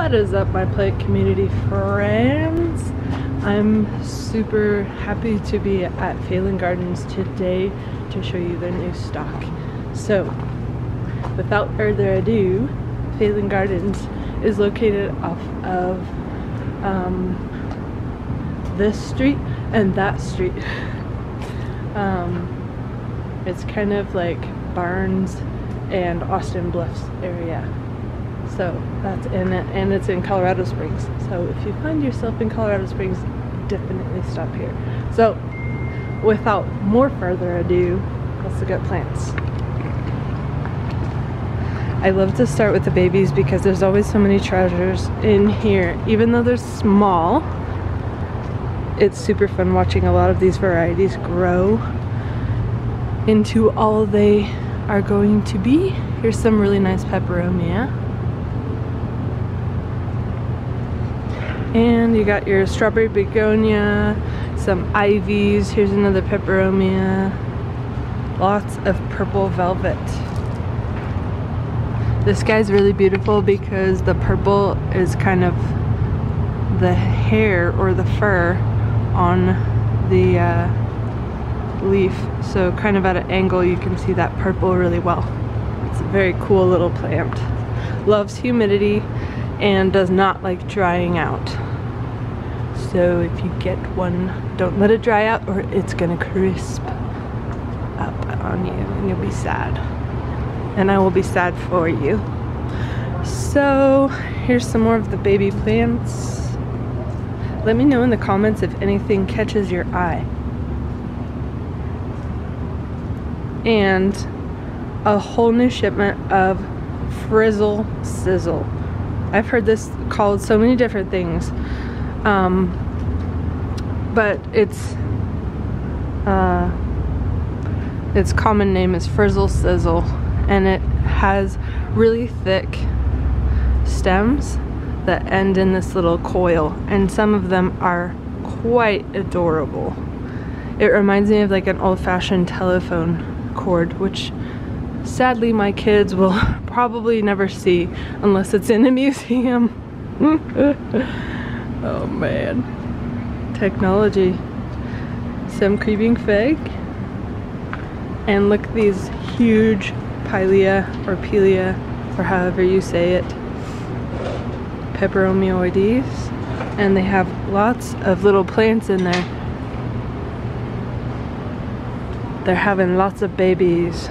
What is up, my plant community friends? I'm super happy to be at Phelan Gardens today to show you their new stock. So without further ado, Phelan Gardens is located off of this street and that street. It's kind of like Barnes and Austin Bluffs area. So that's in it, and it's in Colorado Springs. So if you find yourself in Colorado Springs, definitely stop here. So without more further ado, let's look at plants. I love to start with the babies because there's always so many treasures in here. Even though they're small, it's super fun watching a lot of these varieties grow into all they are going to be. Here's some really nice peperomia. And you got your strawberry begonia, some ivies. Here's another peperomia. Lots of purple velvet. This guy's really beautiful because the purple is kind of the hair or the fur on the leaf. So kind of at an angle you can see that purple really well. It's a very cool little plant. Loves humidity and does not like drying out. So if you get one, don't let it dry out or it's gonna crisp up on you and you'll be sad. And I will be sad for you. So here's some more of the baby plants. Let me know in the comments if anything catches your eye. And a whole new shipment of Frizzle Sizzle. I've heard this called so many different things, but its common name is Frizzle Sizzle, and it has really thick stems that end in this little coil, and some of them are quite adorable. It reminds me of like an old-fashioned telephone cord, which sadly my kids will probably never see unless it's in a museum. Oh man, technology. Some creeping fig, and look at these huge pilea or pelea, or however you say it, peperomioides, and they have lots of little plants in there. They're having lots of babies.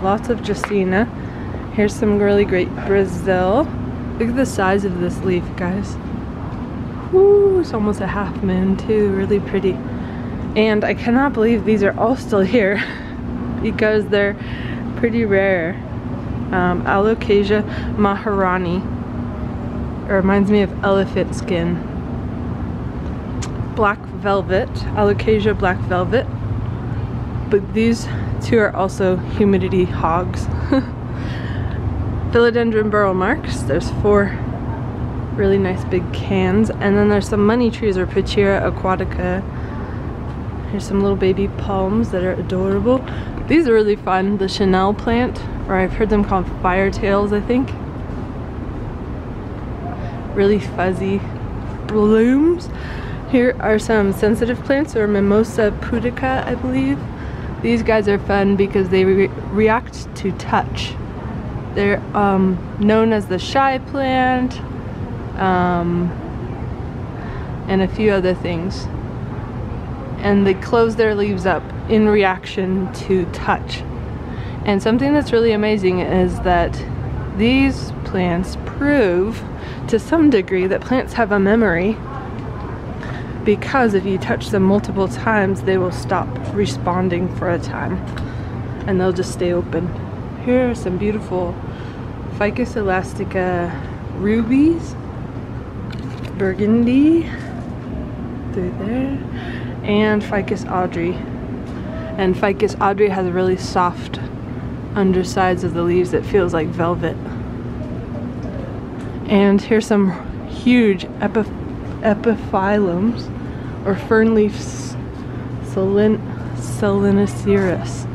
Lots of Justina. Here's some really great Brazil. Look at the size of this leaf, guys. Woo, it's almost a half moon too, really pretty. And I cannot believe these are all still here because they're pretty rare. Alocasia maharani. It reminds me of elephant skin. Black velvet, Alocasia black velvet. But these two are also humidity hogs. Philodendron burrow marks. There's 4 really nice big cans. And then there's some money trees or Pachira aquatica. Here's some little baby palms that are adorable. These are really fun. The Chanel plant, or I've heard them called firetails, I think. Really fuzzy blooms. Here are some sensitive plants, or Mimosa pudica, I believe. These guys are fun because they react to touch. They're known as the shy plant, and a few other things. And they close their leaves up in reaction to touch. And something that's really amazing is that these plants prove to some degree that plants have a memory, because if you touch them multiple times, they will stop responding for a time and they'll just stay open. Here are some beautiful Ficus elastica rubies, burgundy through there, and Ficus Audrey. And Ficus Audrey has really soft undersides of the leaves that feels like velvet. And here's some huge epiphyllums or fern leaves, Seleniceras.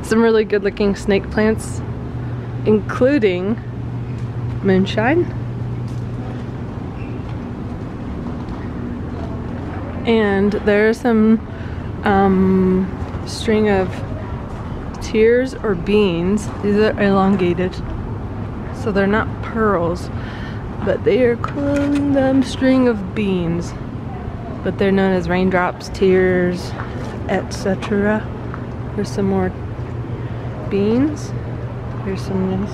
Some really good looking snake plants. including moonshine. And there's some string of tears or beans. These are elongated, so they're not pearls, but they are calling them string of beans, but they're known as raindrops, tears, etc. Here's some more beans. Here's some nice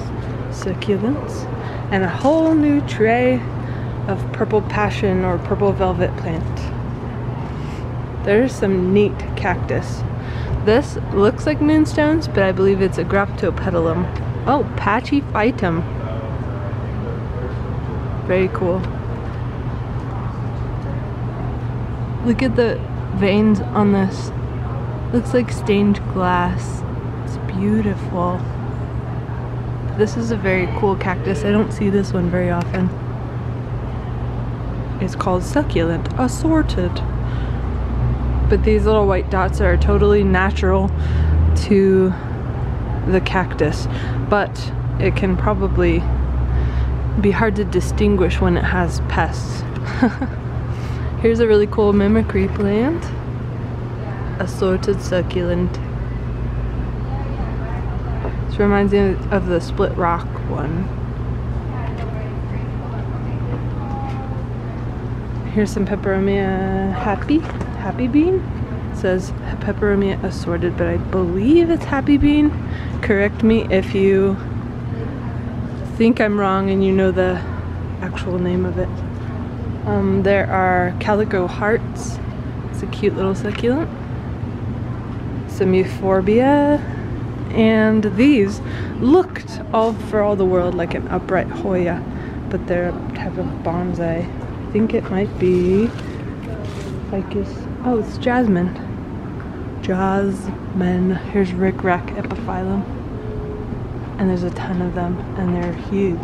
succulents, and a whole new tray of purple passion or purple velvet plant. There's some neat cactus. This looks like moonstones, but I believe it's a graptopetalum. Oh, pachyphytum. Very cool. Look at the veins on this. Looks like stained glass. It's beautiful. This is a very cool cactus. I don't see this one very often. It's called succulent assorted. But these little white dots are totally natural to the cactus, but it can probably be hard to distinguish when it has pests. Here's a really cool mimicry plant, assorted succulent. This reminds me of the split rock one. Here's some peperomia happy bean. It says peperomia assorted, but I believe it's happy bean. Correct me if you think I'm wrong and you know the actual name of it. There are calico hearts. It's a cute little succulent. Some euphorbia, and these looked for all the world like an upright Hoya, but they're a type of bonsai. I think it might be ficus. Oh, it's jasmine. Jasmine. Here's rickrack epiphyllum, and there's a ton of them, and they're huge.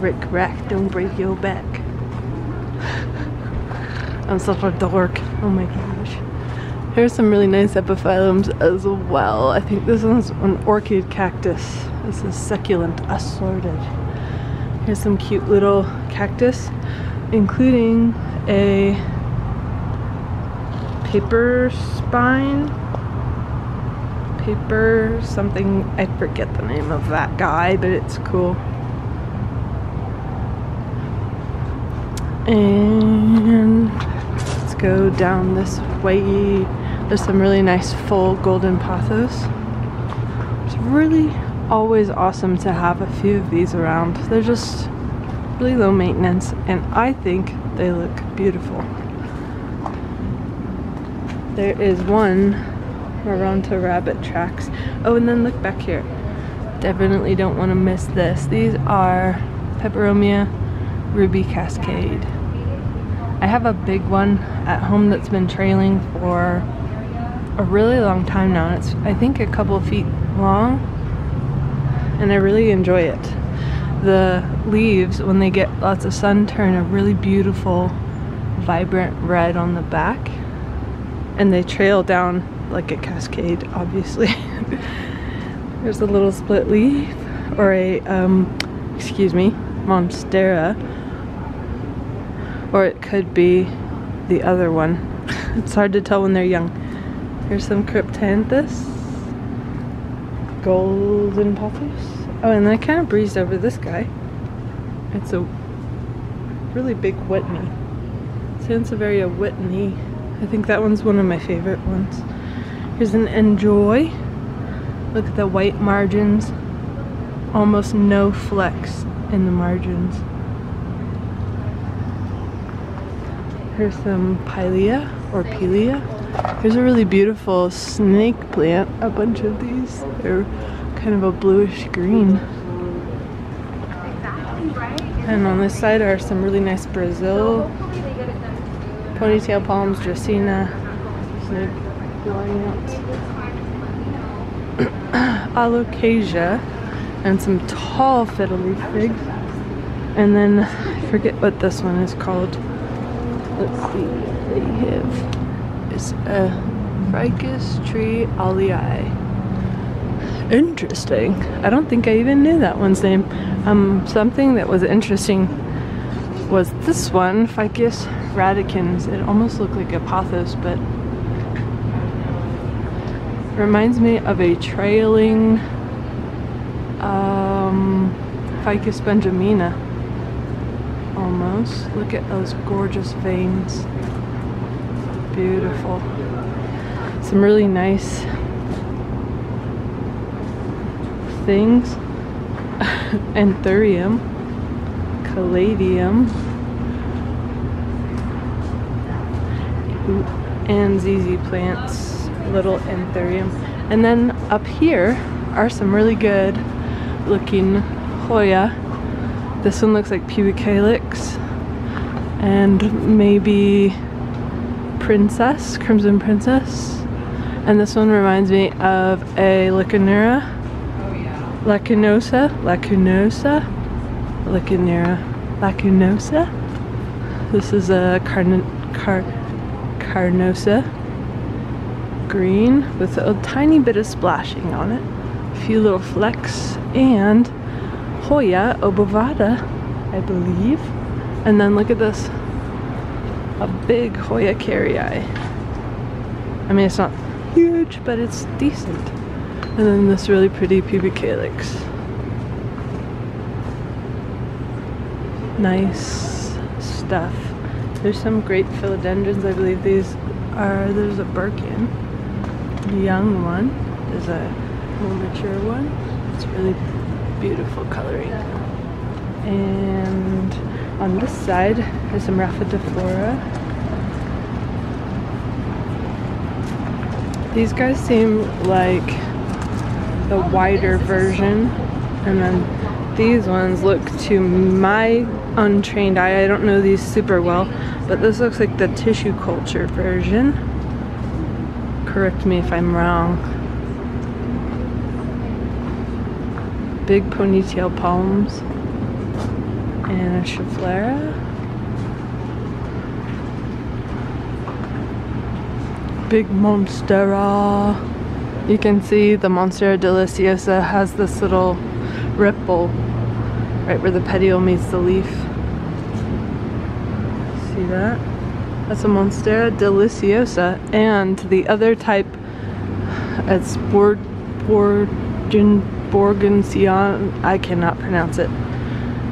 Rickrack, don't break your back. I'm such a dork. Oh my gosh. Here's some really nice epiphyllums as well. I think this one's an orchid cactus. This is succulent assorted. Here's some cute little cactus, including a paper spine. Paper something, I forget the name of that guy, but it's cool. And let's go down this way. There's some really nice full golden pothos. It's really always awesome to have a few of these around. They're just really low maintenance, and I think they look beautiful. There is one around to rabbit tracks. Oh, and then look back here. Definitely don't want to miss this. These are peperomia ruby cascade. I have a big one at home that's been trailing for a really long time now, and it's I think a couple of feet long, and I really enjoy it. The leaves, when they get lots of sun, turn a really beautiful vibrant red on the back, and they trail down like a cascade, obviously. There's a little split leaf, or a monstera, or it could be the other one. It's hard to tell when they're young. Here's some cryptanthus, golden pothos. Oh, and I kind of breezed over this guy. It's a really big Whitney. Sansevieria Whitney. I think that one's one of my favorite ones. Here's an enjoy. Look at the white margins. Almost no flecks in the margins. Here's some pilea or pelea. Here's a really beautiful snake plant. A bunch of these. They're kind of a bluish green. And on this side are some really nice Brazil ponytail palms, Dracaena, snake alocasia, and some tall fiddle leaf figs. And then I forget what this one is called. Let's see what they have. It's a ficus tree alii. Interesting. I don't think I even knew that one's name. Something that was interesting was this one, Ficus radicans. It almost looked like a pothos, but reminds me of a trailing Ficus benjamina. Almost. Look at those gorgeous veins. Beautiful. Some really nice things. Anthurium, Caladium, and ZZ plants, little Anthurium. And then up here are some really good looking Hoya. This one looks like pubic calyx, and maybe princess, crimson princess. And this one reminds me of a Lacunera. Lacunosa. This is a carnosa green with a tiny bit of splashing on it. A few little flecks. And Hoya obovata, I believe. And then look at this. A big Hoya carrii. I mean, it's not huge, but it's decent. And then this really pretty pubic calyx. Nice stuff. There's some great philodendrons. I believe these are, there's a Birkin, young one. There's a more mature one. It's really beautiful coloring. And on this side, there's some Rhaphidophora. These guys seem like the wider version, and then these ones look, to my untrained eye, I don't know these super well, but this looks like the tissue culture version. Correct me if I'm wrong. Big ponytail palms and a Schefflera. Big Monstera. You can see the Monstera deliciosa has this little ripple right where the petiole meets the leaf. See that? That's a Monstera deliciosa. And the other type, it's Borgensian, I cannot pronounce it.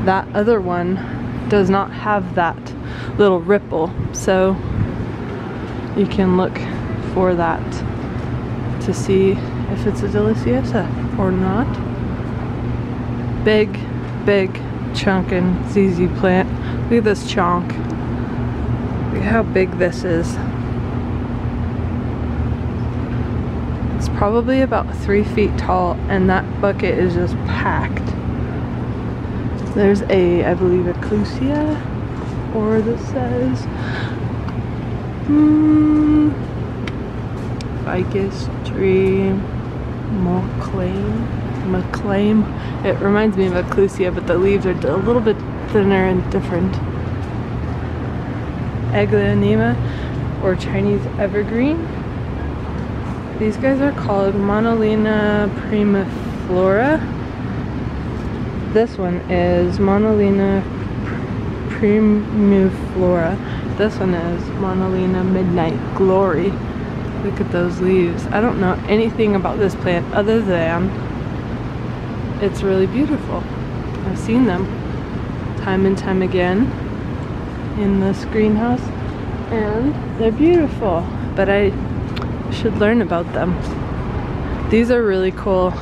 That other one does not have that little ripple, so you can look for that to see if it's a deliciosa or not. Big chunkin' ZZ plant. Look at this chonk. Look at how big this is. It's probably about 3 feet tall, and that bucket is just packed. There's a, I believe, a Clusia, or this says Ficus tree McClaim. It reminds me of a Clusia, but the leaves are a little bit thinner and different. Aglaonema, or Chinese evergreen. These guys are called Monolina primiflora. This one is Monolina primiflora. This one is Monolina midnight glory. Look at those leaves. I don't know anything about this plant other than it's really beautiful. I've seen them time and time again in this greenhouse, and they're beautiful, but I should learn about them. These are really cool.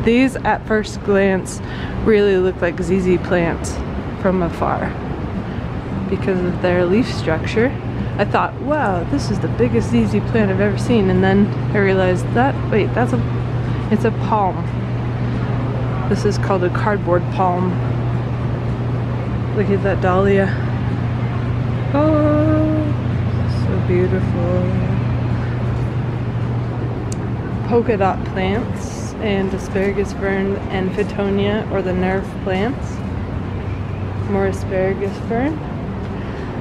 These at first glance really look like ZZ plants from afar because of their leaf structure. I thought, wow, this is the biggest ZZ plant I've ever seen, and then I realized that, wait, it's a palm. This is called a cardboard palm. Look at that dahlia. Oh, so beautiful. Polka dot plants and asparagus fern and Phytonia, or the nerve plants. More asparagus fern.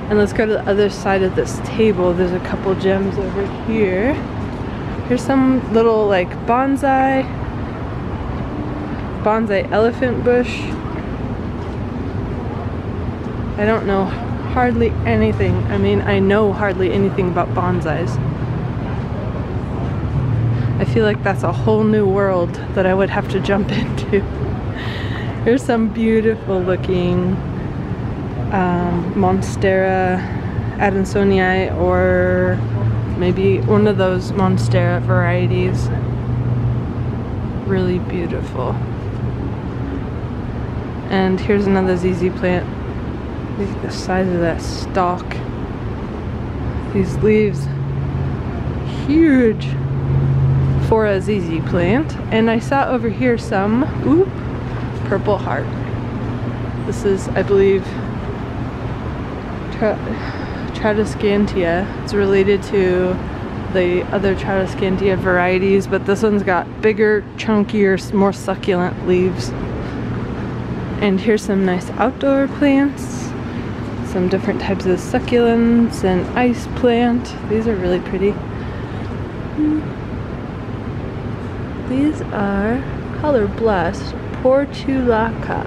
And let's go to the other side of this table. There's a couple gems over here. Here's some little like bonsai bonsai elephant bush. I don't know hardly anything. I mean, I know hardly anything about bonsais. I feel like that's a whole new world that I would have to jump into. Here's some beautiful looking Monstera Adansonii, or maybe one of those Monstera varieties. Really beautiful. And here's another ZZ plant. Look at the size of that stalk. These leaves, huge for a ZZ plant. And I saw over here some, ooh, purple heart. This is, I believe, Tradescantia. It's related to the other Tradescantia varieties, but this one's got bigger, chunkier, more succulent leaves. And here's some nice outdoor plants. Some different types of succulents and ice plant. These are really pretty. These are color blessed Portulaca.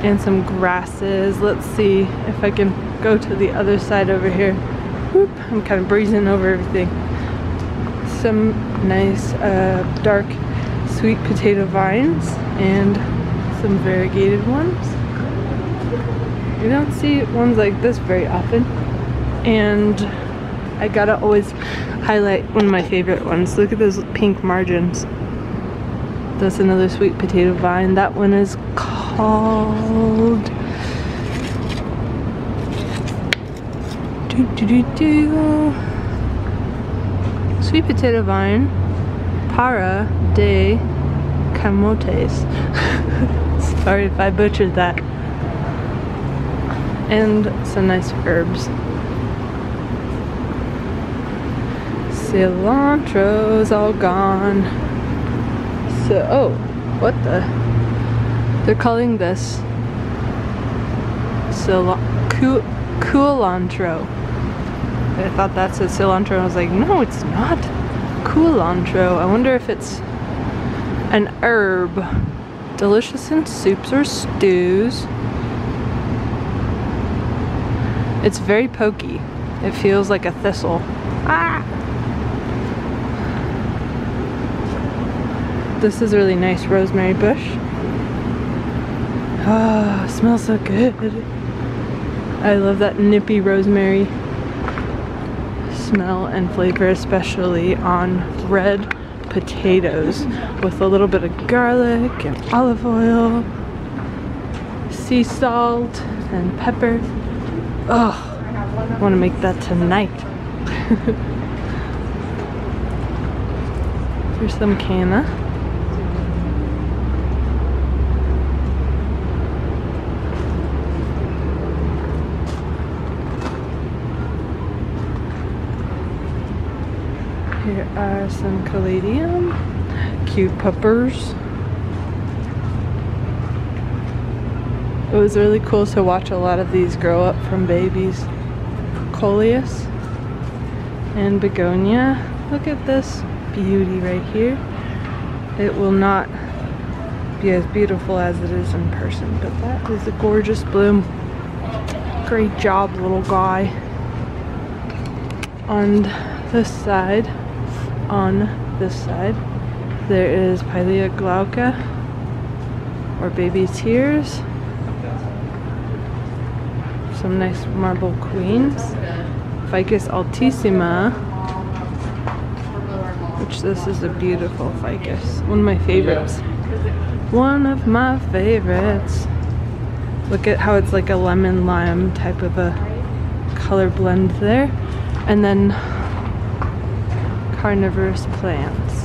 And some grasses. Let's see if I can go to the other side over here. Whoop, I'm kind of breezing over everything. Some nice dark sweet potato vines and some variegated ones. You don't see ones like this very often. And I gotta always highlight one of my favorite ones. Look at those pink margins. That's another sweet potato vine. That one is called sweet potato vine Para de Camotes. Sorry if I butchered that. And some nice herbs. Cilantro's all gone. So, oh, what the? They're calling this culantro. I thought that said cilantro. I was like, no, it's not culantro. I wonder if it's an herb. Delicious in soups or stews. It's very pokey. It feels like a thistle. Ah! This is a really nice rosemary bush. Ah, oh, smells so good. I love that nippy rosemary smell and flavor, especially on red potatoes with a little bit of garlic and olive oil, sea salt and pepper. Oh, I want to make that tonight. Here's some canna. Here are some caladium, cucumbers. It was really cool to watch a lot of these grow up from babies. Coleus and begonia. Look at this beauty right here. It will not be as beautiful as it is in person, but that is a gorgeous bloom. Great job, little guy. On this side, there is Pilea glauca, or baby tears. Some nice marble queens. Ficus altissima, which this is a beautiful ficus. One of my favorites. One of my favorites. Look at how it's like a lemon lime type of a color blend there. And then carnivorous plants,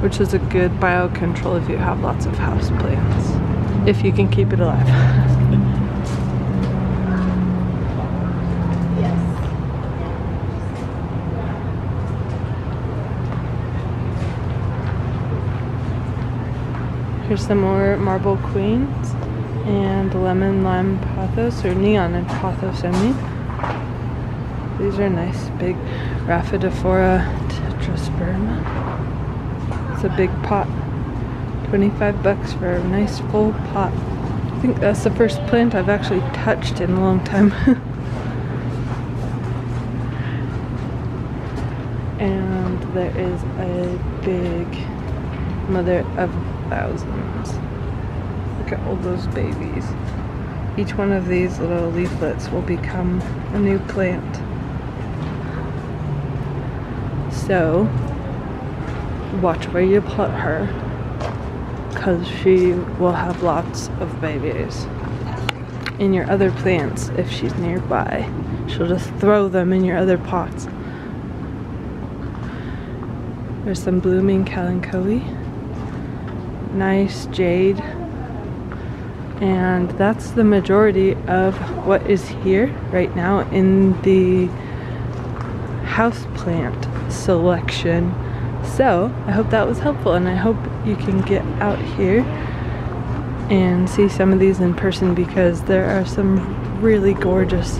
which is a good biocontrol if you have lots of house plants, if you can keep it alive. Here's some more marble queens and lemon lime pothos, or neon and pothos, I mean. These are nice big Rhaphidophora tetrasperma. It's a big pot. 25 bucks for a nice full pot. I think that's the first plant I've actually touched in a long time. And there is a big mother of thousands. Look at all those babies. Each one of these little leaflets will become a new plant. So watch where you put her, because she will have lots of babies. In your other plants, if she's nearby, she'll just throw them in your other pots. There's some blooming kalanchoe, nice jade, and that's the majority of what is here right now in the houseplant selection. So I hope that was helpful, and I hope you can get out here and see some of these in person, because there are some really gorgeous,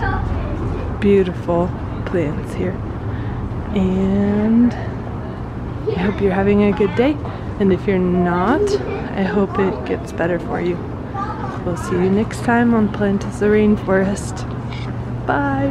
beautiful plants here. And I hope you're having a good day, and if you're not, I hope it gets better for you. We'll see you next time on Plant is the Rainforest. Bye!